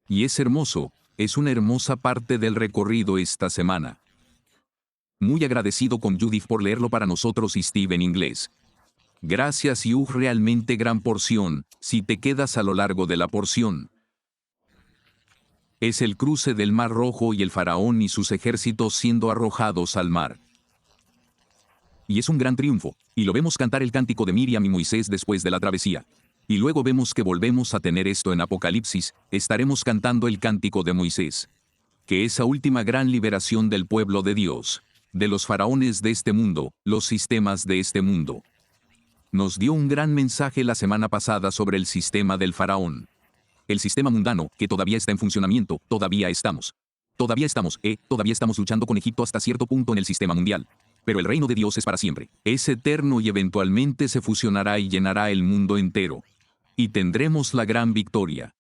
Y es hermoso, es una hermosa parte del recorrido esta semana. Muy agradecido con Judith por leerlo para nosotros y Steve en inglés. Gracias y realmente gran porción, si te quedas a lo largo de la porción. Es el cruce del Mar Rojo y el faraón y sus ejércitos siendo arrojados al mar. Y es un gran triunfo, y lo vemos cantar el cántico de Miriam y Moisés después de la travesía. Y luego vemos que volvemos a tener esto en Apocalipsis, estaremos cantando el cántico de Moisés. Que esa última gran liberación del pueblo de Dios, de los faraones de este mundo, los sistemas de este mundo. Nos dio un gran mensaje la semana pasada sobre el sistema del faraón. El sistema mundano, que todavía está en funcionamiento, todavía estamos luchando con Egipto hasta cierto punto en el sistema mundial. Pero el reino de Dios es para siempre. Es eterno y eventualmente se fusionará y llenará el mundo entero. Y tendremos la gran victoria.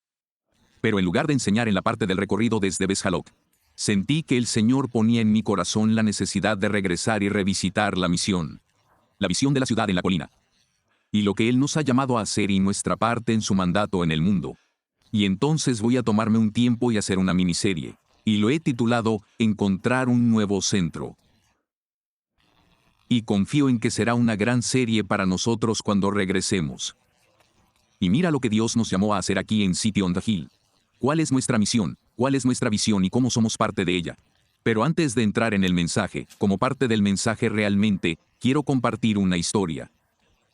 Pero en lugar de enseñar en la parte del recorrido desde Besjalot, sentí que el Señor ponía en mi corazón la necesidad de regresar y revisitar la misión. La visión de la ciudad en la colina. Y lo que Él nos ha llamado a hacer y nuestra parte en su mandato en el mundo. Y entonces voy a tomarme un tiempo y hacer una miniserie. Y lo he titulado Encontrar un nuevo centro. Y confío en que será una gran serie para nosotros cuando regresemos. Y mira lo que Dios nos llamó a hacer aquí en City on the Hill. ¿Cuál es nuestra misión? ¿Cuál es nuestra visión y cómo somos parte de ella? Pero antes de entrar en el mensaje, como parte del mensaje realmente, quiero compartir una historia.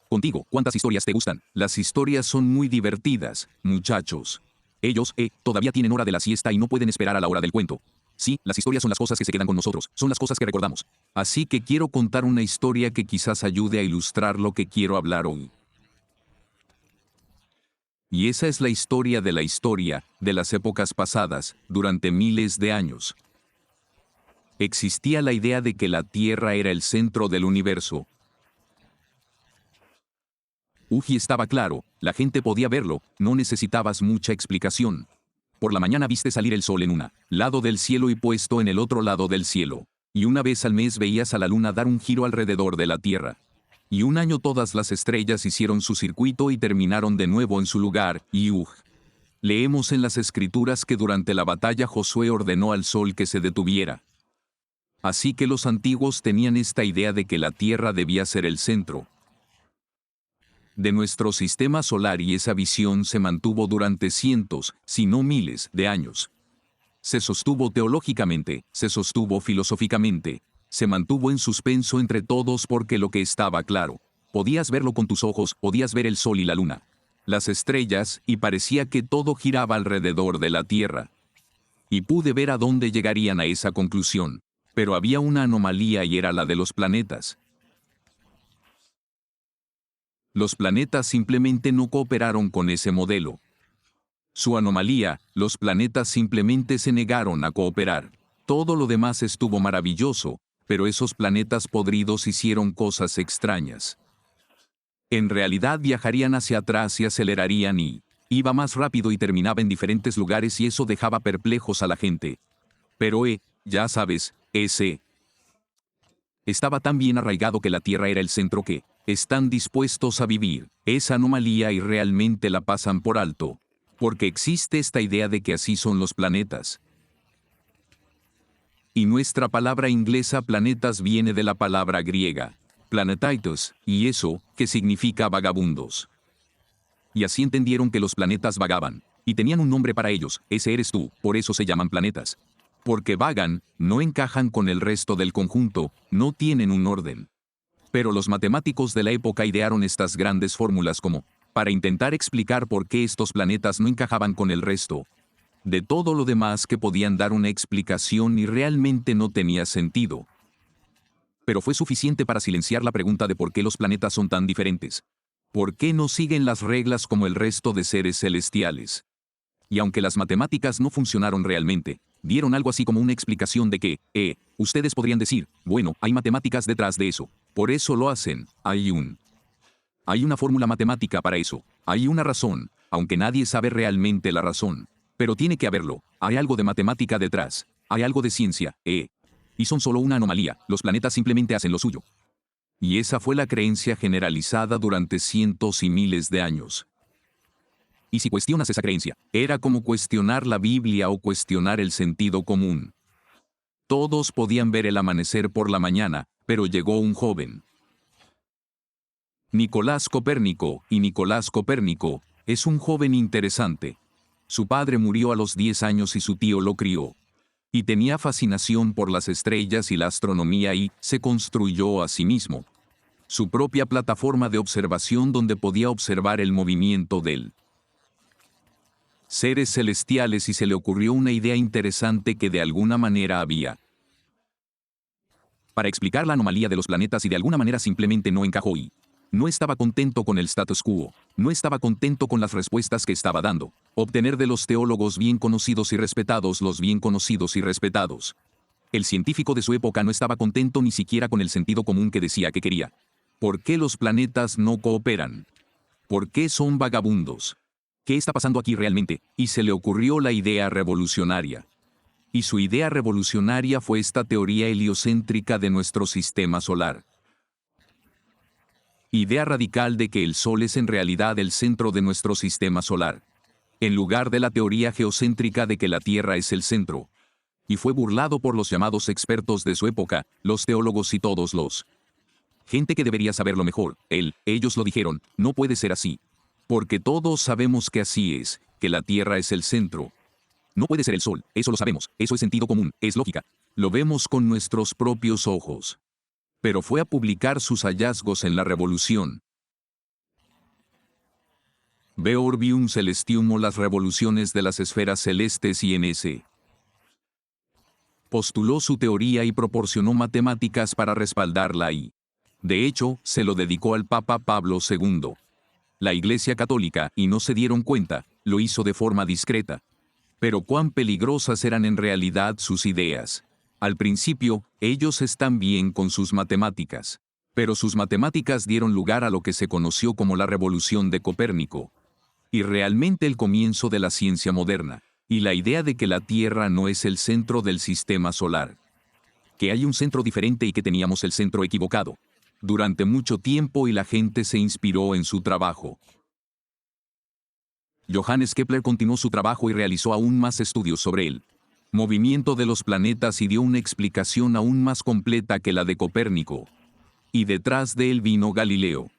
Contigo, ¿cuántas historias te gustan? Las historias son muy divertidas, muchachos. Ellos, todavía tienen hora de la siesta y no pueden esperar a la hora del cuento. Sí, las historias son las cosas que se quedan con nosotros, son las cosas que recordamos. Así que quiero contar una historia que quizás ayude a ilustrar lo que quiero hablar hoy. Y esa es la historia de las épocas pasadas, durante miles de años. Existía la idea de que la Tierra era el centro del universo. Y estaba claro, la gente podía verlo, no necesitabas mucha explicación. Por la mañana viste salir el sol en un lado del cielo y puesto en el otro lado del cielo. Y una vez al mes veías a la luna dar un giro alrededor de la Tierra. Y un año todas las estrellas hicieron su circuito y terminaron de nuevo en su lugar, y leemos en las Escrituras que durante la batalla Josué ordenó al sol que se detuviera. Así que los antiguos tenían esta idea de que la Tierra debía ser el centro de nuestro sistema solar y esa visión se mantuvo durante cientos, si no miles, de años. Se sostuvo teológicamente, se sostuvo filosóficamente, se mantuvo en suspenso entre todos porque lo que estaba claro. Podías verlo con tus ojos, podías ver el sol y la luna, las estrellas, y parecía que todo giraba alrededor de la Tierra. Y pude ver a dónde llegarían a esa conclusión. Pero había una anomalía y era la de los planetas. Los planetas simplemente no cooperaron con ese modelo. Su anomalía, los planetas simplemente se negaron a cooperar. Todo lo demás estuvo maravilloso, pero esos planetas podridos hicieron cosas extrañas. En realidad viajarían hacia atrás y acelerarían y iba más rápido y terminaba en diferentes lugares y eso dejaba perplejos a la gente. Pero ya sabes, ese estaba tan bien arraigado que la Tierra era el centro que están dispuestos a vivir esa anomalía y realmente la pasan por alto. Porque existe esta idea de que así son los planetas. Y nuestra palabra inglesa planetas viene de la palabra griega, planetaitos, y eso, que significa vagabundos. Y así entendieron que los planetas vagaban, y tenían un nombre para ellos, ese eres tú, por eso se llaman planetas. Porque vagan, no encajan con el resto del conjunto, no tienen un orden. Pero los matemáticos de la época idearon estas grandes fórmulas como para intentar explicar por qué estos planetas no encajaban con el resto de todo lo demás que podían dar una explicación y realmente no tenía sentido. Pero fue suficiente para silenciar la pregunta de por qué los planetas son tan diferentes. ¿Por qué no siguen las reglas como el resto de seres celestiales? Y aunque las matemáticas no funcionaron realmente, dieron algo así como una explicación de que, ustedes podrían decir, bueno, hay matemáticas detrás de eso. Por eso lo hacen, hay una fórmula matemática para eso, hay una razón, aunque nadie sabe realmente la razón. Pero tiene que haberlo, hay algo de matemática detrás, hay algo de ciencia, y son solo una anomalía, los planetas simplemente hacen lo suyo. Y esa fue la creencia generalizada durante cientos y miles de años. Y si cuestionas esa creencia, era como cuestionar la Biblia o cuestionar el sentido común. Todos podían ver el amanecer por la mañana, pero llegó un joven. Nicolás Copérnico, y Nicolás Copérnico es un joven interesante. Su padre murió a los 10 años y su tío lo crió. Y tenía fascinación por las estrellas y la astronomía y se construyó a sí mismo su propia plataforma de observación donde podía observar el movimiento del seres celestiales y se le ocurrió una idea interesante que de alguna manera había para explicar la anomalía de los planetas y de alguna manera simplemente no encajó y no estaba contento con el status quo, no estaba contento con las respuestas que estaba dando. Obtener de los teólogos bien conocidos y respetados los bien conocidos y respetados. El científico de su época no estaba contento ni siquiera con el sentido común que decía que quería. ¿Por qué los planetas no cooperan? ¿Por qué son vagabundos? ¿Qué está pasando aquí realmente? Y se le ocurrió la idea revolucionaria. Y su idea revolucionaria fue esta teoría heliocéntrica de nuestro sistema solar. Idea radical de que el Sol es en realidad el centro de nuestro sistema solar, en lugar de la teoría geocéntrica de que la Tierra es el centro. Y fue burlado por los llamados expertos de su época, los teólogos y todos los gente que debería saberlo mejor. Ellos lo dijeron, no puede ser así. Porque todos sabemos que así es, que la Tierra es el centro. No puede ser el Sol, eso lo sabemos, eso es sentido común, es lógica. Lo vemos con nuestros propios ojos. Pero fue a publicar sus hallazgos en la Revolución. Ve Orbium Celestium o las revoluciones de las esferas celestes y N.S. Postuló su teoría y proporcionó matemáticas para respaldarla y, de hecho, se lo dedicó al Papa Pablo II. La Iglesia Católica, y no se dieron cuenta, lo hizo de forma discreta. Pero cuán peligrosas eran en realidad sus ideas. Al principio, ellos están bien con sus matemáticas. Pero sus matemáticas dieron lugar a lo que se conoció como la Revolución de Copérnico. Y realmente el comienzo de la ciencia moderna. Y la idea de que la Tierra no es el centro del sistema solar. Que hay un centro diferente y que teníamos el centro equivocado. Durante mucho tiempo y la gente se inspiró en su trabajo. Johannes Kepler continuó su trabajo y realizó aún más estudios sobre el movimiento de los planetas y dio una explicación aún más completa que la de Copérnico. Y detrás de él vino Galileo.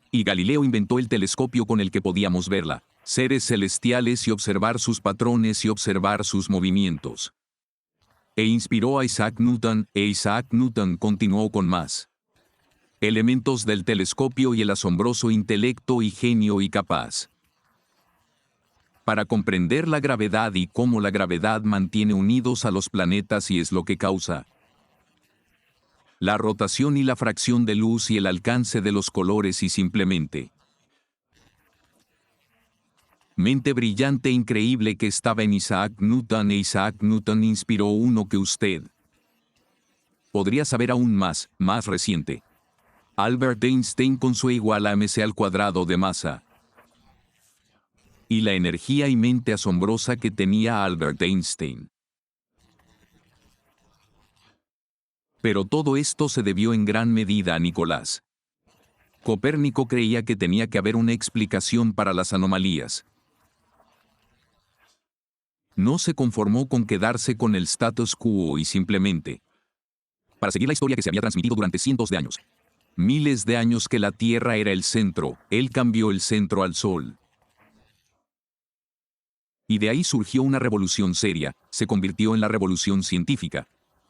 Y Galileo inventó el telescopio con el que podíamos verla, seres celestiales y observar sus patrones y observar sus movimientos. E inspiró a Isaac Newton, e Isaac Newton continuó con más elementos del telescopio y el asombroso intelecto y genio y capaz para comprender la gravedad y cómo la gravedad mantiene unidos a los planetas y es lo que causa la rotación y la fracción de luz y el alcance de los colores y simplemente mente brillante e increíble que estaba en Isaac Newton e Isaac Newton inspiró uno que usted podría saber aún más reciente. Albert Einstein con su igual a mc² de masa. Y la energía y mente asombrosa que tenía Albert Einstein. Pero todo esto se debió en gran medida a Nicolás. Copérnico creía que tenía que haber una explicación para las anomalías. No se conformó con quedarse con el status quo y simplemente, para seguir la historia que se había transmitido durante cientos de años, miles de años que la Tierra era el centro, él cambió el centro al Sol. Y de ahí surgió una revolución seria, se convirtió en la revolución científica.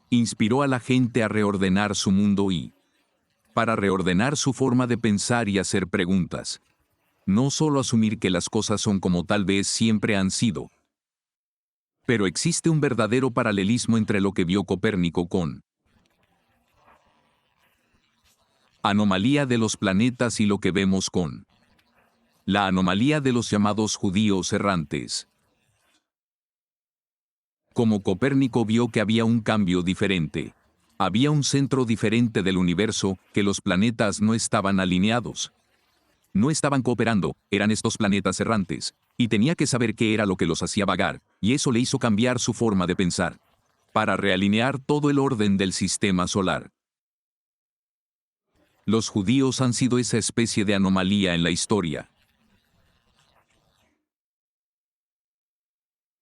Inspiró a la gente a reordenar su mundo y para reordenar su forma de pensar y hacer preguntas. No solo asumir que las cosas son como tal vez siempre han sido. Pero existe un verdadero paralelismo entre lo que vio Copérnico con anomalía de los planetas y lo que vemos con la anomalía de los llamados judíos errantes. Como Copérnico vio que había un cambio diferente. Había un centro diferente del universo, que los planetas no estaban alineados. No estaban cooperando, eran estos planetas errantes. Y tenía que saber qué era lo que los hacía vagar, y eso le hizo cambiar su forma de pensar. Para realinear todo el orden del sistema solar. Los judíos han sido esa especie de anomalía en la historia.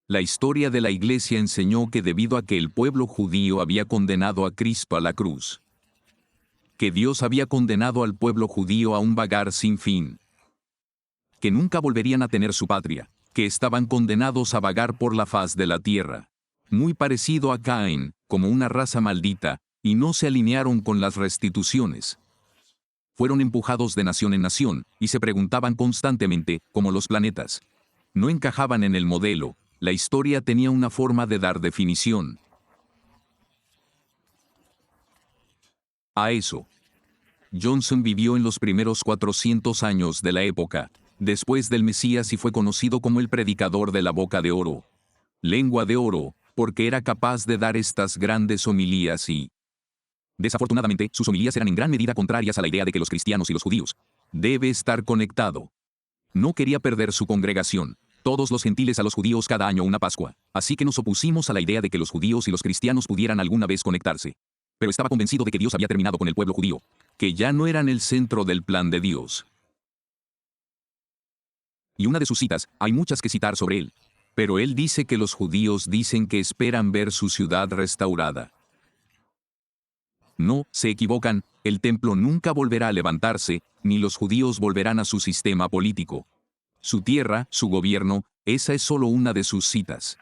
La historia de la Iglesia enseñó que debido a que el pueblo judío había condenado a Cristo a la cruz, que Dios había condenado al pueblo judío a un vagar sin fin, que nunca volverían a tener su patria, que estaban condenados a vagar por la faz de la tierra, muy parecido a Caín, como una raza maldita, y no se alinearon con las restituciones. Fueron empujados de nación en nación, y se preguntaban constantemente, como los planetas. No encajaban en el modelo, la historia tenía una forma de dar definición a eso. Johnson vivió en los primeros 400 años de la época, después del Mesías, y fue conocido como el predicador de la boca de oro, lengua de oro, porque era capaz de dar estas grandes homilías y, desafortunadamente, sus homilías eran en gran medida contrarias a la idea de que los cristianos y los judíos debe estar conectado. No quería perder su congregación, todos los gentiles a los judíos cada año una Pascua, así que nos opusimos a la idea de que los judíos y los cristianos pudieran alguna vez conectarse. Pero estaba convencido de que Dios había terminado con el pueblo judío, que ya no eran el centro del plan de Dios. Y una de sus citas, hay muchas que citar sobre él, pero él dice que los judíos dicen que esperan ver su ciudad restaurada. No, se equivocan, el templo nunca volverá a levantarse, ni los judíos volverán a su sistema político. Su tierra, su gobierno, esa es solo una de sus citas.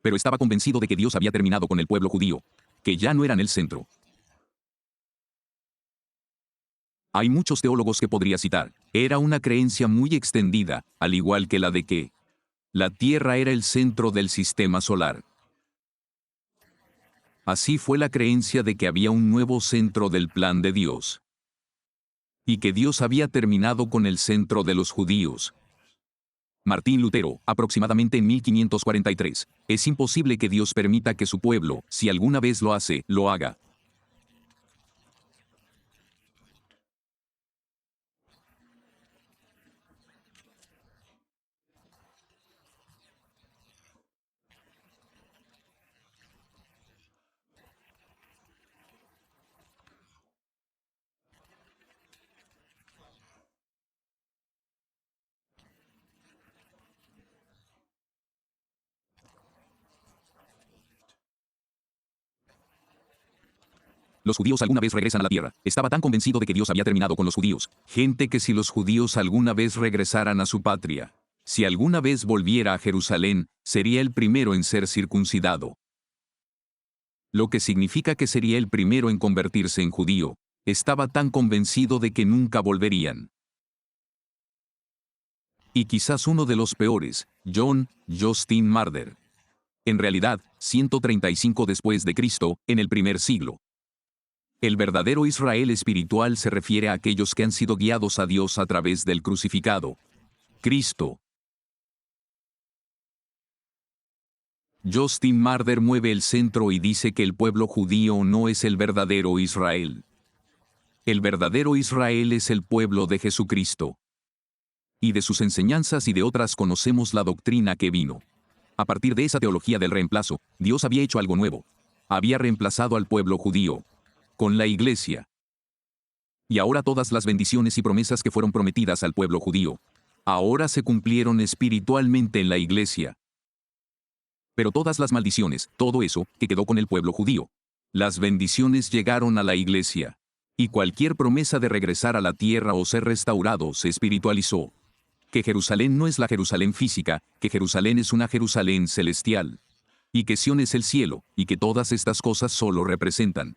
Pero estaba convencido de que Dios había terminado con el pueblo judío, que ya no eran el centro. Hay muchos teólogos que podría citar. Era una creencia muy extendida, al igual que la de que la Tierra era el centro del sistema solar. Así fue la creencia de que había un nuevo centro del plan de Dios, y que Dios había terminado con el centro de los judíos. Martín Lutero, aproximadamente en 1543, es imposible que Dios permita que su pueblo, si alguna vez lo hace, lo haga. Los judíos alguna vez regresan a la tierra. Estaba tan convencido de que Dios había terminado con los judíos. Gente que si los judíos alguna vez regresaran a su patria, si alguna vez volviera a Jerusalén, sería el primero en ser circuncidado. Lo que significa que sería el primero en convertirse en judío. Estaba tan convencido de que nunca volverían. Y quizás uno de los peores, John Justin Martyr. En realidad, 135 después de Cristo, en el primer siglo. El verdadero Israel espiritual se refiere a aquellos que han sido guiados a Dios a través del crucificado Cristo. Justin Martyr mueve el centro y dice que el pueblo judío no es el verdadero Israel. El verdadero Israel es el pueblo de Jesucristo. Y de sus enseñanzas y de otras conocemos la doctrina que vino. A partir de esa teología del reemplazo, Dios había hecho algo nuevo. Había reemplazado al pueblo judío con la Iglesia. Y ahora todas las bendiciones y promesas que fueron prometidas al pueblo judío, ahora se cumplieron espiritualmente en la Iglesia. Pero todas las maldiciones, todo eso, que quedó con el pueblo judío, las bendiciones llegaron a la Iglesia. Y cualquier promesa de regresar a la tierra o ser restaurado se espiritualizó. Que Jerusalén no es la Jerusalén física, que Jerusalén es una Jerusalén celestial. Y que Sión es el cielo, y que todas estas cosas solo representan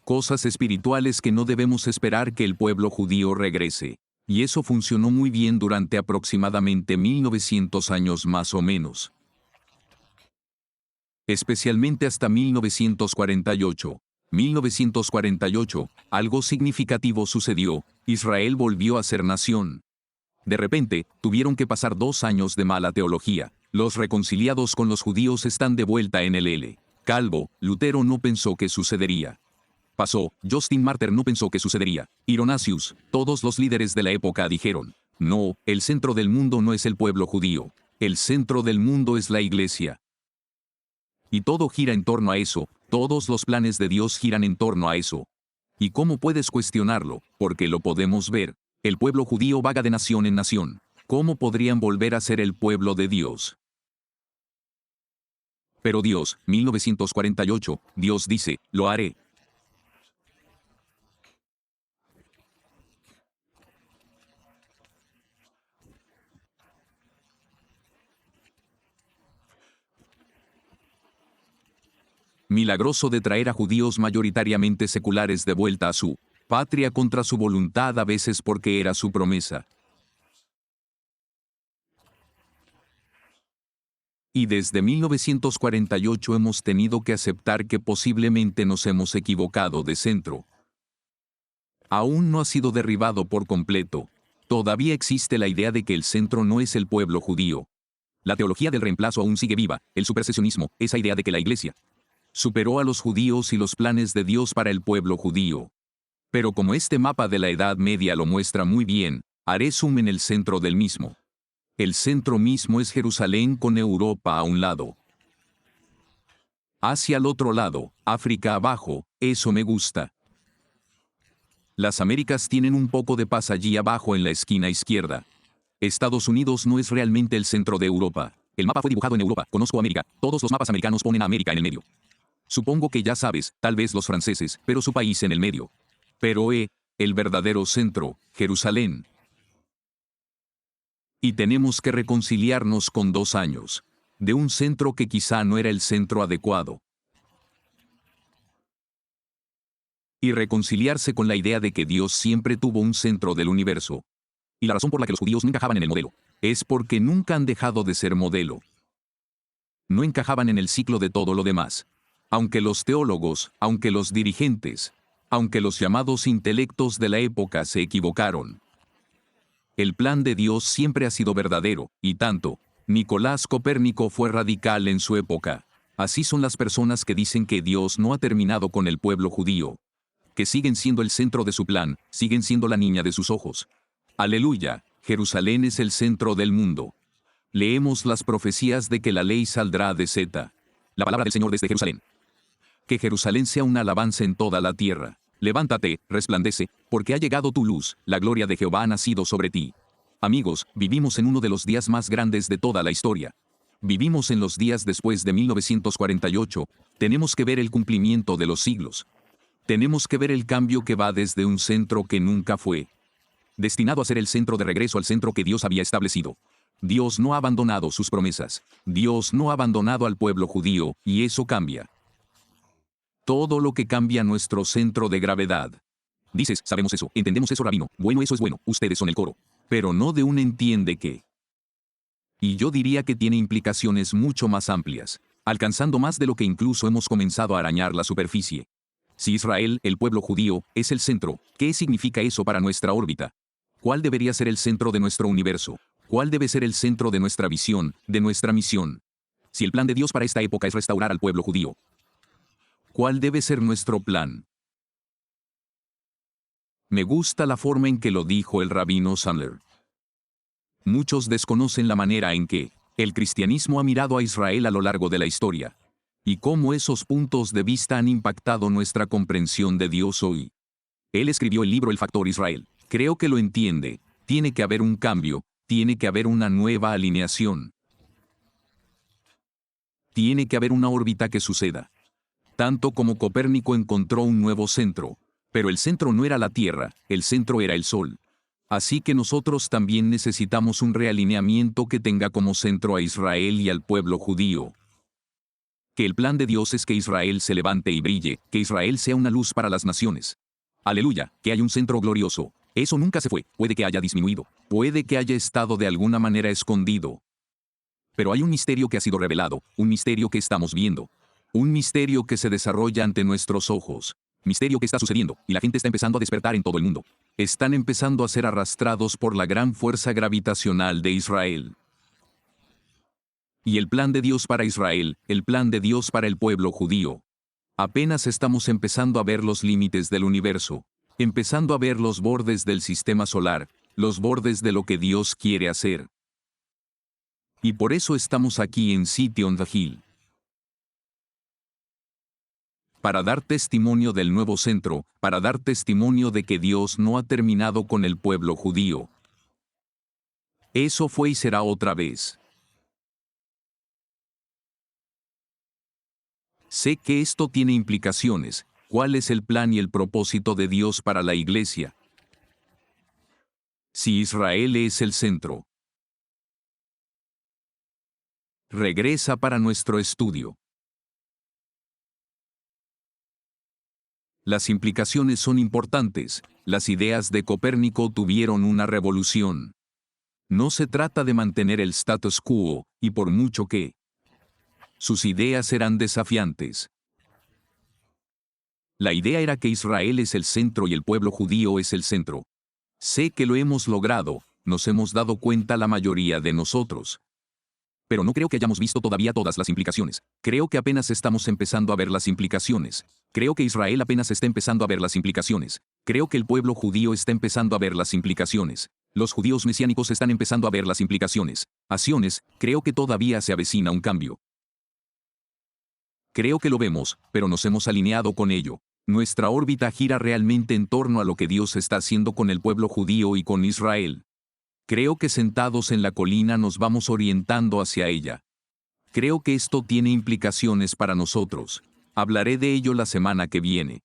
cosas espirituales que no debemos esperar que el pueblo judío regrese. Y eso funcionó muy bien durante aproximadamente 1900 años más o menos. Especialmente hasta 1948. 1948, algo significativo sucedió, Israel volvió a ser nación. De repente, tuvieron que pasar 2 años de mala teología. Los reconciliados con los judíos están de vuelta en el L. Calvo, Lutero no pensó que sucedería. Pasó, Justin Martyr no pensó que sucedería. Ironasius, todos los líderes de la época dijeron, no, el centro del mundo no es el pueblo judío. El centro del mundo es la Iglesia. Y todo gira en torno a eso, todos los planes de Dios giran en torno a eso. ¿Y cómo puedes cuestionarlo? Porque lo podemos ver. El pueblo judío vaga de nación en nación. ¿Cómo podrían volver a ser el pueblo de Dios? Pero Dios, 1948, Dios dice, lo haré. Milagroso de traer a judíos mayoritariamente seculares de vuelta a su patria contra su voluntad, a veces porque era su promesa. Y desde 1948 hemos tenido que aceptar que posiblemente nos hemos equivocado de centro. Aún no ha sido derribado por completo. Todavía existe la idea de que el centro no es el pueblo judío. La teología del reemplazo aún sigue viva, el supersesionismo, esa idea de que la Iglesia superó a los judíos y los planes de Dios para el pueblo judío. Pero como este mapa de la Edad Media lo muestra muy bien, haré zoom en el centro del mismo. El centro mismo es Jerusalén con Europa a un lado. Hacia el otro lado, África abajo, eso me gusta. Las Américas tienen un poco de paz allí abajo en la esquina izquierda. Estados Unidos no es realmente el centro de Europa. El mapa fue dibujado en Europa, conozco América, todos los mapas americanos ponen a América en el medio. Supongo que ya sabes, tal vez los franceses, pero su país en el medio. Pero el verdadero centro, Jerusalén. Y tenemos que reconciliarnos con 2 años. De un centro que quizá no era el centro adecuado. Y reconciliarse con la idea de que Dios siempre tuvo un centro del universo. Y la razón por la que los judíos no encajaban en el modelo, es porque nunca han dejado de ser modelo. No encajaban en el ciclo de todo lo demás. Aunque los teólogos, aunque los dirigentes, aunque los llamados intelectos de la época se equivocaron. El plan de Dios siempre ha sido verdadero, y tanto. Nicolás Copérnico fue radical en su época. Así son las personas que dicen que Dios no ha terminado con el pueblo judío. Que siguen siendo el centro de su plan, siguen siendo la niña de sus ojos. Aleluya, Jerusalén es el centro del mundo. Leemos las profecías de que la ley saldrá de Zeta. La palabra del Señor desde Jerusalén. Que Jerusalén sea una alabanza en toda la tierra. Levántate, resplandece, porque ha llegado tu luz, la gloria de Jehová ha nacido sobre ti. Amigos, vivimos en uno de los días más grandes de toda la historia. Vivimos en los días después de 1948, tenemos que ver el cumplimiento de los siglos. Tenemos que ver el cambio que va desde un centro que nunca fue destinado a ser el centro de regreso al centro que Dios había establecido. Dios no ha abandonado sus promesas. Dios no ha abandonado al pueblo judío, y eso cambia. Todo lo que cambia nuestro centro de gravedad. Dices, sabemos eso, entendemos eso, rabino, bueno, eso es bueno, ustedes son el coro. Pero no de un entiende que. Y yo diría que tiene implicaciones mucho más amplias, alcanzando más de lo que incluso hemos comenzado a arañar la superficie. Si Israel, el pueblo judío, es el centro, ¿qué significa eso para nuestra órbita? ¿Cuál debería ser el centro de nuestro universo? ¿Cuál debe ser el centro de nuestra visión, de nuestra misión? Si el plan de Dios para esta época es restaurar al pueblo judío, ¿cuál debe ser nuestro plan? Me gusta la forma en que lo dijo el rabino Sandler. Muchos desconocen la manera en que el cristianismo ha mirado a Israel a lo largo de la historia, y cómo esos puntos de vista han impactado nuestra comprensión de Dios hoy. Él escribió el libro El Factor Israel. Creo que lo entiende. Tiene que haber un cambio, tiene que haber una nueva alineación. Tiene que haber una órbita que suceda. Tanto como Copérnico encontró un nuevo centro, pero el centro no era la Tierra, el centro era el Sol. Así que nosotros también necesitamos un realineamiento que tenga como centro a Israel y al pueblo judío. Que el plan de Dios es que Israel se levante y brille, que Israel sea una luz para las naciones. Aleluya, que hay un centro glorioso. Eso nunca se fue, puede que haya disminuido, puede que haya estado de alguna manera escondido. Pero hay un misterio que ha sido revelado, un misterio que estamos viendo. Un misterio que se desarrolla ante nuestros ojos. Misterio que está sucediendo, y la gente está empezando a despertar en todo el mundo. Están empezando a ser arrastrados por la gran fuerza gravitacional de Israel. Y el plan de Dios para Israel, el plan de Dios para el pueblo judío. Apenas estamos empezando a ver los límites del universo, empezando a ver los bordes del sistema solar, los bordes de lo que Dios quiere hacer. Y por eso estamos aquí en City on the Hill. Para dar testimonio del nuevo centro, para dar testimonio de que Dios no ha terminado con el pueblo judío. Eso fue y será otra vez. Sé que esto tiene implicaciones. ¿Cuál es el plan y el propósito de Dios para la Iglesia? Si Israel es el centro. Regresa para nuestro estudio. Las implicaciones son importantes. Las ideas de Copérnico tuvieron una revolución. No se trata de mantener el status quo, y por mucho que sus ideas eran desafiantes. La idea era que Israel es el centro y el pueblo judío es el centro. Sé que lo hemos logrado, nos hemos dado cuenta la mayoría de nosotros. Pero no creo que hayamos visto todavía todas las implicaciones. Creo que apenas estamos empezando a ver las implicaciones. Creo que Israel apenas está empezando a ver las implicaciones. Creo que el pueblo judío está empezando a ver las implicaciones. Los judíos mesiánicos están empezando a ver las implicaciones. Acciones, creo que todavía se avecina un cambio. Creo que lo vemos, pero nos hemos alineado con ello. Nuestra órbita gira realmente en torno a lo que Dios está haciendo con el pueblo judío y con Israel. Creo que sentados en la colina nos vamos orientando hacia ella. Creo que esto tiene implicaciones para nosotros. Hablaré de ello la semana que viene.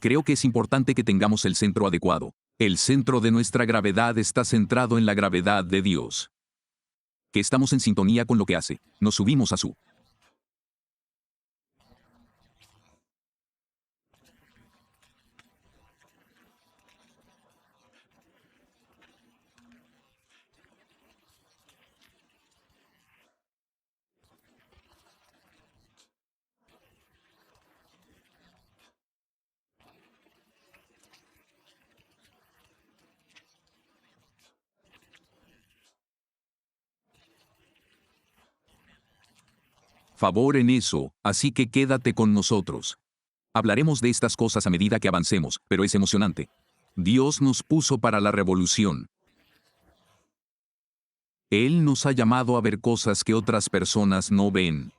Creo que es importante que tengamos el centro adecuado. El centro de nuestra gravedad está centrado en la gravedad de Dios. Que estamos en sintonía con lo que hace. Nos subimos a su favor en eso, así que quédate con nosotros. Hablaremos de estas cosas a medida que avancemos, pero es emocionante. Dios nos puso para la revolución. Él nos ha llamado a ver cosas que otras personas no ven.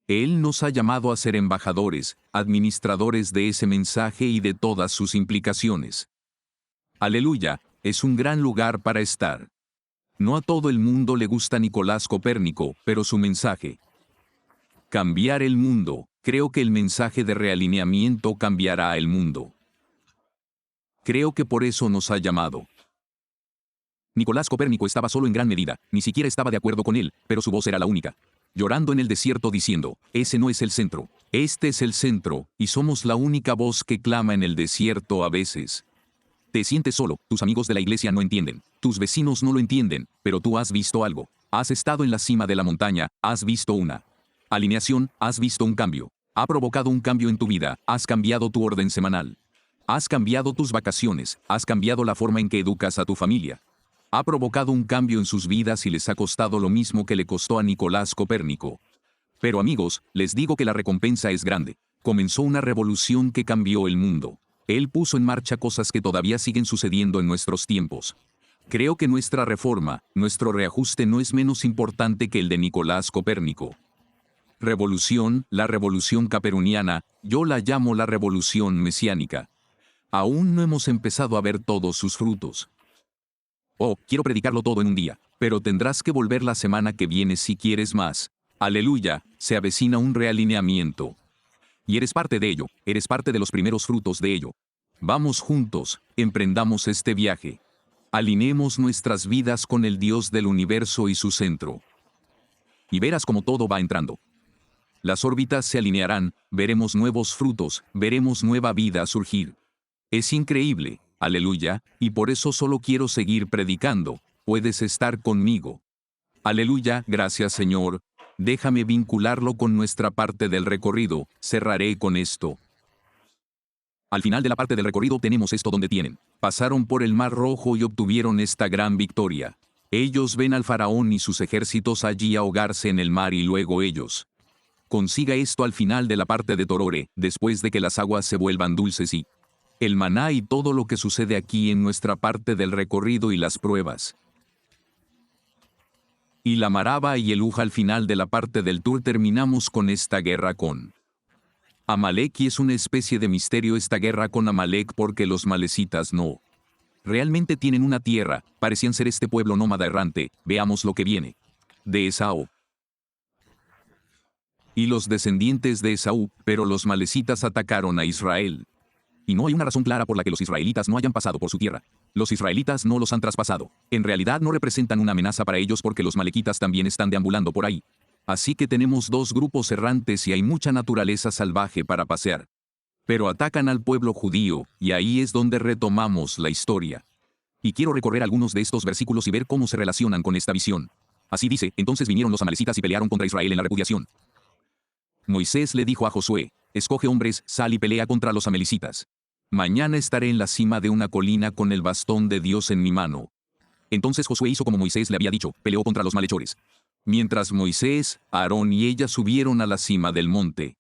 Él nos ha llamado a ser embajadores, administradores de ese mensaje y de todas sus implicaciones. Aleluya, es un gran lugar para estar. No a todo el mundo le gusta Nicolás Copérnico, pero su mensaje. Cambiar el mundo. Creo que el mensaje de realineamiento cambiará el mundo. Creo que por eso nos ha llamado. Nicolás Copérnico estaba solo en gran medida, ni siquiera estaba de acuerdo con él, pero su voz era la única. Llorando en el desierto diciendo, ese no es el centro, este es el centro, y somos la única voz que clama en el desierto a veces. Te sientes solo, tus amigos de la iglesia no entienden, tus vecinos no lo entienden, pero tú has visto algo. Has estado en la cima de la montaña, has visto una alineación, has visto un cambio. Ha provocado un cambio en tu vida, has cambiado tu orden semanal. Has cambiado tus vacaciones, has cambiado la forma en que educas a tu familia. Ha provocado un cambio en sus vidas y les ha costado lo mismo que le costó a Nicolás Copérnico. Pero amigos, les digo que la recompensa es grande. Comenzó una revolución que cambió el mundo. Él puso en marcha cosas que todavía siguen sucediendo en nuestros tiempos. Creo que nuestra reforma, nuestro reajuste no es menos importante que el de Nicolás Copérnico. Revolución, la revolución caperuniana, yo la llamo la revolución mesiánica. Aún no hemos empezado a ver todos sus frutos. Oh, quiero predicarlo todo en un día, pero tendrás que volver la semana que viene si quieres más. Aleluya, se avecina un realineamiento. Y eres parte de ello, eres parte de los primeros frutos de ello. Vamos juntos, emprendamos este viaje. Alineemos nuestras vidas con el Dios del universo y su centro. Y verás cómo todo va entrando. Las órbitas se alinearán, veremos nuevos frutos, veremos nueva vida surgir. Es increíble, aleluya, y por eso solo quiero seguir predicando. Puedes estar conmigo. Aleluya, gracias Señor. Déjame vincularlo con nuestra parte del recorrido, cerraré con esto. Al final de la parte del recorrido tenemos esto donde tienen. Pasaron por el Mar Rojo y obtuvieron esta gran victoria. Ellos ven al faraón y sus ejércitos allí ahogarse en el mar y luego ellos. Consiga esto al final de la parte de Torore, después de que las aguas se vuelvan dulces y el maná y todo lo que sucede aquí en nuestra parte del recorrido y las pruebas. Y la Maraba y el Uja al final de la parte del tour terminamos con esta guerra con Amalek y es una especie de misterio esta guerra con Amalek porque los malecitas no realmente tienen una tierra, parecían ser este pueblo nómada errante, veamos lo que viene. De Esau. y los descendientes de Esaú, pero los malecitas atacaron a Israel. Y no hay una razón clara por la que los israelitas no hayan pasado por su tierra. Los israelitas no los han traspasado. En realidad no representan una amenaza para ellos porque los malequitas también están deambulando por ahí. Así que tenemos dos grupos errantes y hay mucha naturaleza salvaje para pasear. Pero atacan al pueblo judío, y ahí es donde retomamos la historia. Y quiero recorrer algunos de estos versículos y ver cómo se relacionan con esta visión. Así dice, entonces vinieron los amalecitas y pelearon contra Israel en la repudiación. Moisés le dijo a Josué, escoge hombres, sal y pelea contra los amalecitas. Mañana estaré en la cima de una colina con el bastón de Dios en mi mano. Entonces Josué hizo como Moisés le había dicho, peleó contra los malhechores. Mientras Moisés, Aarón y ella subieron a la cima del monte.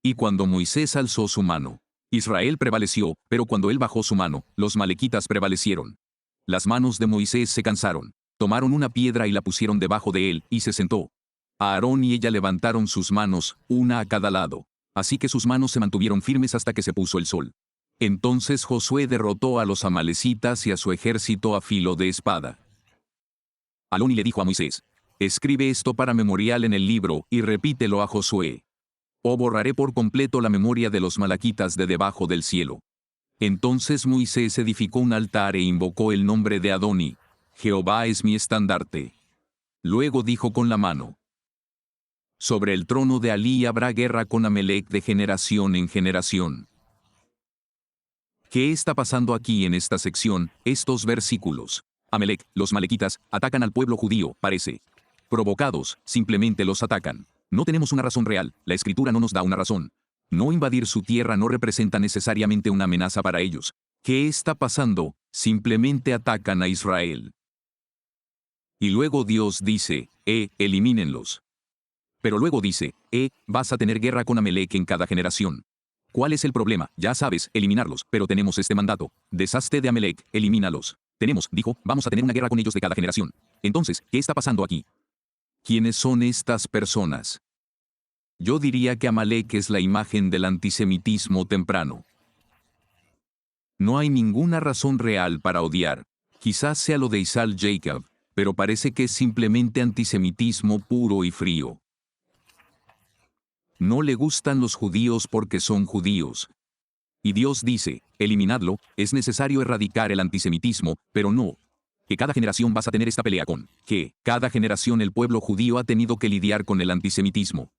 Y cuando Moisés alzó su mano, Israel prevaleció, pero cuando él bajó su mano, los malequitas prevalecieron. Las manos de Moisés se cansaron. Tomaron una piedra y la pusieron debajo de él, y se sentó. Aarón y ella levantaron sus manos, una a cada lado. Así que sus manos se mantuvieron firmes hasta que se puso el sol. Entonces Josué derrotó a los amalecitas y a su ejército a filo de espada. Aarón le dijo a Moisés, escribe esto para memorial en el libro, y repítelo a Josué. O borraré por completo la memoria de los malaquitas de debajo del cielo. Entonces Moisés edificó un altar e invocó el nombre de Adoni. Jehová es mi estandarte. Luego dijo con la mano, sobre el trono de Alí habrá guerra con Amalec de generación en generación. ¿Qué está pasando aquí en esta sección, estos versículos? Amalec, los malequitas, atacan al pueblo judío, parece. Provocados, simplemente los atacan. No tenemos una razón real, la escritura no nos da una razón. No invadir su tierra no representa necesariamente una amenaza para ellos. ¿Qué está pasando? Simplemente atacan a Israel. Y luego Dios dice, elimínenlos. Pero luego dice, vas a tener guerra con Amalec en cada generación. ¿Cuál es el problema? Ya sabes, eliminarlos, pero tenemos este mandato. Deshazte de Amalec, elimínalos. Dijo, vamos a tener una guerra con ellos de cada generación. Entonces, ¿qué está pasando aquí? ¿Quiénes son estas personas? Yo diría que Amalec es la imagen del antisemitismo temprano. No hay ninguna razón real para odiar. Quizás sea lo de Isaac Jacob, pero parece que es simplemente antisemitismo puro y frío. No le gustan los judíos porque son judíos. Y Dios dice, eliminadlo, es necesario erradicar el antisemitismo, pero no. Que cada generación vas a tener esta pelea con. Que cada generación el pueblo judío ha tenido que lidiar con el antisemitismo.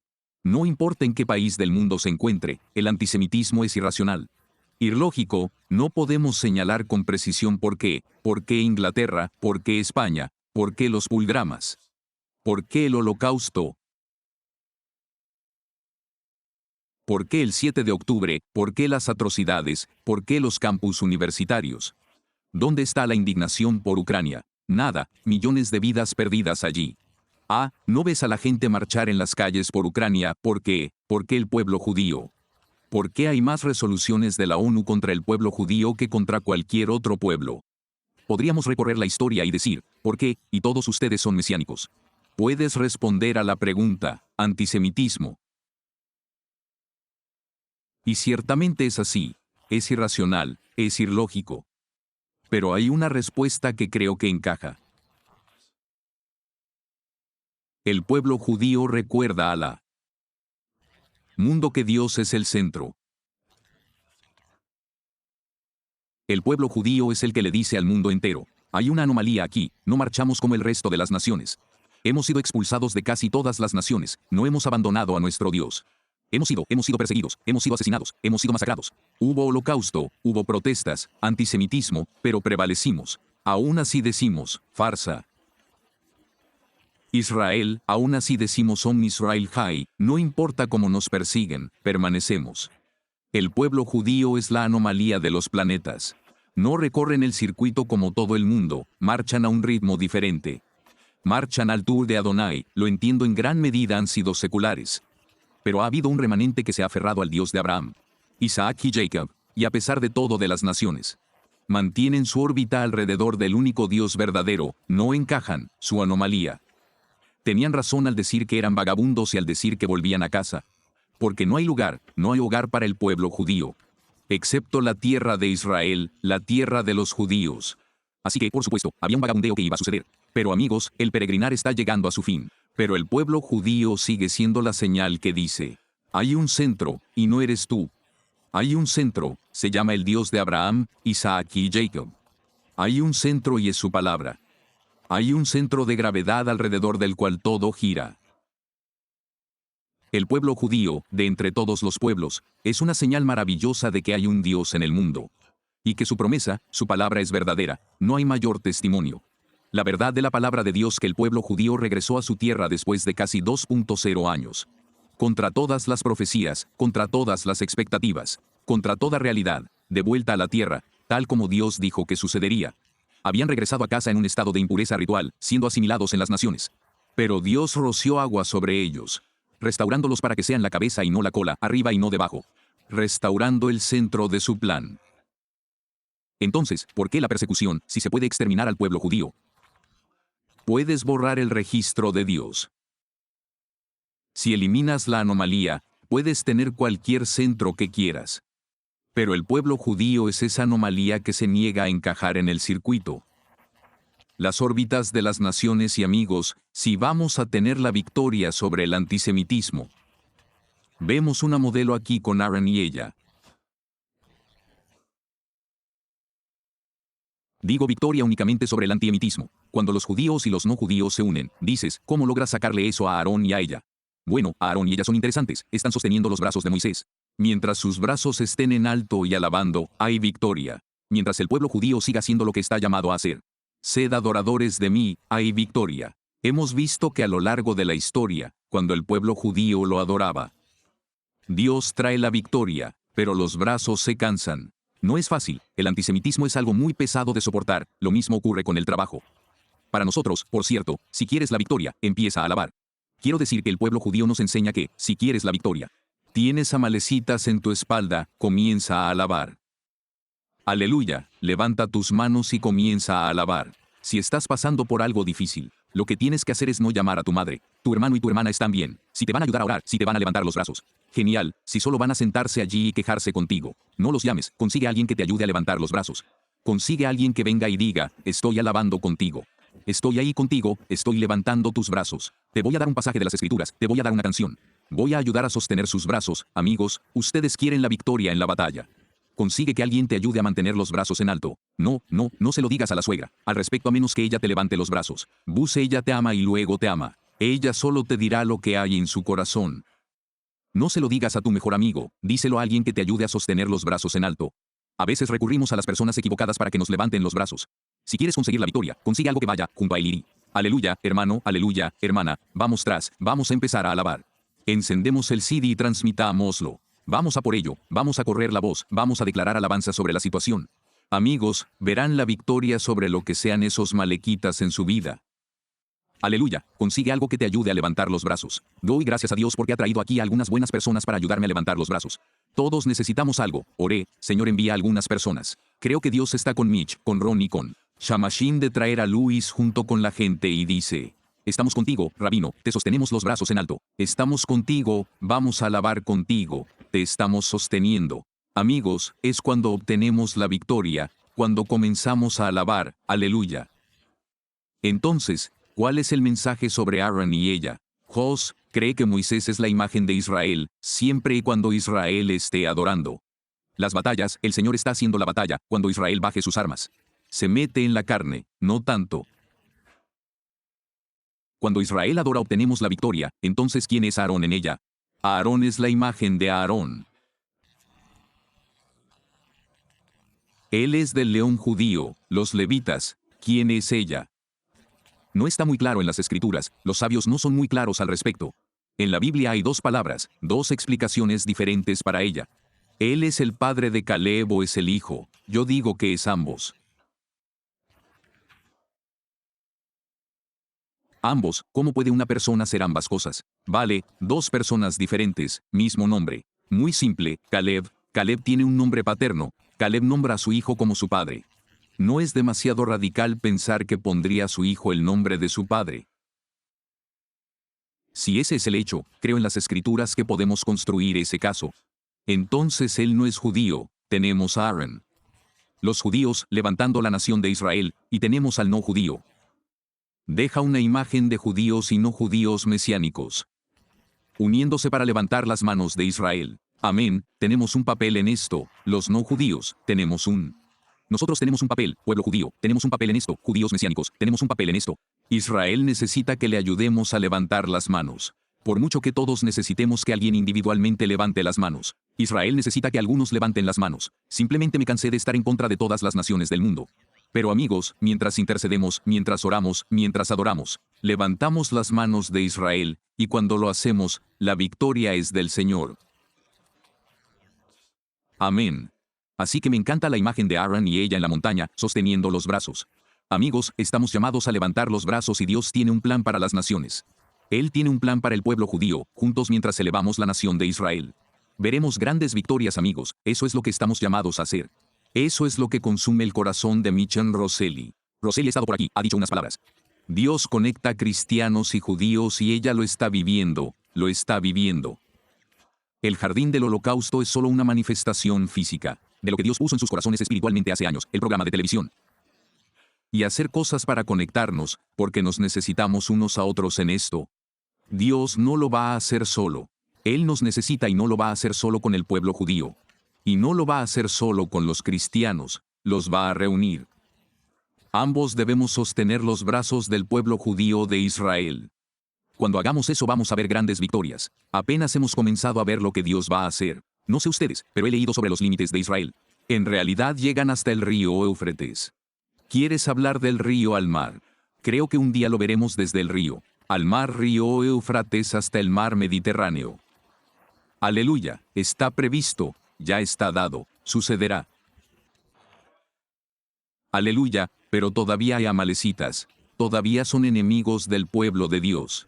No importa en qué país del mundo se encuentre, el antisemitismo es irracional. Ilógico, no podemos señalar con precisión por qué Inglaterra, por qué España, por qué los pulgramas, por qué el Holocausto. ¿Por qué el 7 de octubre? ¿Por qué las atrocidades? ¿Por qué los campus universitarios? ¿Dónde está la indignación por Ucrania? Nada, millones de vidas perdidas allí. ¿No ves a la gente marchar en las calles por Ucrania? ¿Por qué? ¿Por qué el pueblo judío? ¿Por qué hay más resoluciones de la ONU contra el pueblo judío que contra cualquier otro pueblo? Podríamos recorrer la historia y decir, ¿por qué? Y todos ustedes son mesiánicos. Puedes responder a la pregunta, antisemitismo. Y ciertamente es así, es irracional, es ilógico. Pero hay una respuesta que creo que encaja. El pueblo judío recuerda a la mundo que Dios es el centro. El pueblo judío es el que le dice al mundo entero, hay una anomalía aquí, no marchamos como el resto de las naciones. Hemos sido expulsados de casi todas las naciones, no hemos abandonado a nuestro Dios. Hemos sido perseguidos, hemos sido asesinados, hemos sido masacrados. Hubo holocausto, hubo protestas, antisemitismo, pero prevalecimos. Aún así decimos, farsa. Israel, aún así decimos Om Israel High, no importa cómo nos persiguen, permanecemos. El pueblo judío es la anomalía de los planetas. No recorren el circuito como todo el mundo, marchan a un ritmo diferente. Marchan al tour de Adonai, lo entiendo en gran medida han sido seculares. Pero ha habido un remanente que se ha aferrado al Dios de Abraham, Isaac y Jacob, y a pesar de todo de las naciones. Mantienen su órbita alrededor del único Dios verdadero, no encajan, su anomalía. Tenían razón al decir que eran vagabundos y al decir que volvían a casa. Porque no hay lugar, no hay hogar para el pueblo judío. Excepto la tierra de Israel, la tierra de los judíos. Así que, por supuesto, había un vagabundeo que iba a suceder. Pero amigos, el peregrinar está llegando a su fin. Pero el pueblo judío sigue siendo la señal que dice, hay un centro, y no eres tú. Hay un centro, se llama el Dios de Abraham, Isaac y Jacob. Hay un centro y es su palabra. Hay un centro de gravedad alrededor del cual todo gira. El pueblo judío, de entre todos los pueblos, es una señal maravillosa de que hay un Dios en el mundo. Y que su promesa, su palabra es verdadera, no hay mayor testimonio. La verdad de la palabra de Dios que el pueblo judío regresó a su tierra después de casi 2.0 años. Contra todas las profecías, contra todas las expectativas, contra toda realidad, de vuelta a la tierra, tal como Dios dijo que sucedería. Habían regresado a casa en un estado de impureza ritual, siendo asimilados en las naciones. Pero Dios roció agua sobre ellos, restaurándolos para que sean la cabeza y no la cola, arriba y no debajo, restaurando el centro de su plan. Entonces, ¿por qué la persecución, si se puede exterminar al pueblo judío? Puedes borrar el registro de Dios. Si eliminas la anomalía, puedes tener cualquier centro que quieras. Pero el pueblo judío es esa anomalía que se niega a encajar en el circuito. Las órbitas de las naciones y amigos, si vamos a tener la victoria sobre el antisemitismo. Vemos una modelo aquí con Aaron y ella. Digo victoria únicamente sobre el antisemitismo. Cuando los judíos y los no judíos se unen, dices, ¿cómo logras sacarle eso a Aarón y a ella? Bueno, Aarón y ella son interesantes, están sosteniendo los brazos de Moisés. Mientras sus brazos estén en alto y alabando, hay victoria. Mientras el pueblo judío siga haciendo lo que está llamado a hacer. Sed adoradores de mí, hay victoria. Hemos visto que a lo largo de la historia, cuando el pueblo judío lo adoraba, Dios trae la victoria, pero los brazos se cansan. No es fácil, el antisemitismo es algo muy pesado de soportar, lo mismo ocurre con el trabajo. Para nosotros, por cierto, si quieres la victoria, empieza a alabar. Quiero decir que el pueblo judío nos enseña que, si quieres la victoria, tienes amalecitas en tu espalda, comienza a alabar. Aleluya, levanta tus manos y comienza a alabar. Si estás pasando por algo difícil, lo que tienes que hacer es no llamar a tu madre. Tu hermano y tu hermana están bien. Si te van a ayudar a orar, si te van a levantar los brazos. Genial, si solo van a sentarse allí y quejarse contigo. No los llames, consigue a alguien que te ayude a levantar los brazos. Consigue a alguien que venga y diga, estoy alabando contigo. Estoy ahí contigo, estoy levantando tus brazos. Te voy a dar un pasaje de las Escrituras, te voy a dar una canción. Voy a ayudar a sostener sus brazos, amigos, ustedes quieren la victoria en la batalla. Consigue que alguien te ayude a mantener los brazos en alto. No se lo digas a la suegra. Al respecto, a menos que ella te levante los brazos. Ella te ama y luego te ama. Ella solo te dirá lo que hay en su corazón. No se lo digas a tu mejor amigo, díselo a alguien que te ayude a sostener los brazos en alto. A veces recurrimos a las personas equivocadas para que nos levanten los brazos. Si quieres conseguir la victoria, consigue algo que vaya junto a él. Aleluya, hermano, aleluya, hermana, vamos a empezar a alabar. Encendemos el CD y transmitámoslo. Vamos a por ello, vamos a correr la voz, vamos a declarar alabanza sobre la situación. Amigos, verán la victoria sobre lo que sean esos malequitas en su vida. Aleluya, consigue algo que te ayude a levantar los brazos. Doy gracias a Dios porque ha traído aquí a algunas buenas personas para ayudarme a levantar los brazos. Todos necesitamos algo. Oré, Señor, envía a algunas personas. Creo que Dios está con Mitch, con Ron y con Shamashim de traer a Luis junto con la gente y dice, estamos contigo, Rabino, te sostenemos los brazos en alto. Estamos contigo, vamos a alabar contigo, te estamos sosteniendo. Amigos, es cuando obtenemos la victoria, cuando comenzamos a alabar, aleluya. Entonces, ¿cuál es el mensaje sobre Aaron y ella? Jos cree que Moisés es la imagen de Israel, siempre y cuando Israel esté adorando. Las batallas, el Señor está haciendo la batalla, cuando Israel baje sus armas. Se mete en la carne, no tanto. Cuando Israel adora obtenemos la victoria, entonces ¿quién es Aarón en ella? Aarón es la imagen de Aarón. Él es del león judío, los levitas. ¿Quién es ella? No está muy claro en las Escrituras, los sabios no son muy claros al respecto. En la Biblia hay dos palabras, dos explicaciones diferentes para ella. ¿Él es el padre de Caleb o es el hijo? Yo digo que es ambos. Ambos, ¿cómo puede una persona ser ambas cosas? Vale, dos personas diferentes, mismo nombre. Muy simple, Caleb. Caleb tiene un nombre paterno. Caleb nombra a su hijo como su padre. No es demasiado radical pensar que pondría a su hijo el nombre de su padre. Si ese es el hecho, creo en las Escrituras que podemos construir ese caso. Entonces él no es judío, tenemos a Aaron. Los judíos levantando la nación de Israel, y tenemos al no judío. Deja una imagen de judíos y no judíos mesiánicos, uniéndose para levantar las manos de Israel. Amén, tenemos un papel en esto, los no judíos, Nosotros tenemos un papel, pueblo judío, tenemos un papel en esto, judíos mesiánicos, tenemos un papel en esto. Israel necesita que le ayudemos a levantar las manos. Por mucho que todos necesitemos que alguien individualmente levante las manos, Israel necesita que algunos levanten las manos. Simplemente me cansé de estar en contra de todas las naciones del mundo. Pero amigos, mientras intercedemos, mientras oramos, mientras adoramos, levantamos las manos de Israel, y cuando lo hacemos, la victoria es del Señor. Amén. Así que me encanta la imagen de Aaron y ella en la montaña, sosteniendo los brazos. Amigos, estamos llamados a levantar los brazos y Dios tiene un plan para las naciones. Él tiene un plan para el pueblo judío, juntos mientras elevamos la nación de Israel. Veremos grandes victorias, amigos, eso es lo que estamos llamados a hacer. Eso es lo que consume el corazón de Michan Rosselli. Rosselli ha estado por aquí, ha dicho unas palabras. Dios conecta cristianos y judíos y ella lo está viviendo, lo está viviendo. El jardín del holocausto es solo una manifestación física de lo que Dios puso en sus corazones espiritualmente hace años, el programa de televisión. Y hacer cosas para conectarnos, porque nos necesitamos unos a otros en esto. Dios no lo va a hacer solo. Él nos necesita y no lo va a hacer solo con el pueblo judío. Y no lo va a hacer solo con los cristianos, los va a reunir. Ambos debemos sostener los brazos del pueblo judío de Israel. Cuando hagamos eso vamos a ver grandes victorias. Apenas hemos comenzado a ver lo que Dios va a hacer. No sé ustedes, pero he leído sobre los límites de Israel. En realidad llegan hasta el río Éufrates. ¿Quieres hablar del río al mar? Creo que un día lo veremos desde el río al mar, río Éufrates hasta el mar Mediterráneo. Aleluya, está previsto, ya está dado, sucederá. Aleluya, pero todavía hay amalecitas, todavía son enemigos del pueblo de Dios.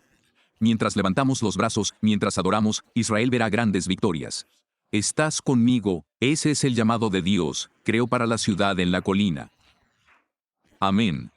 Mientras levantamos los brazos, mientras adoramos, Israel verá grandes victorias. Estás conmigo, ese es el llamado de Dios, creo para la ciudad en la colina. Amén.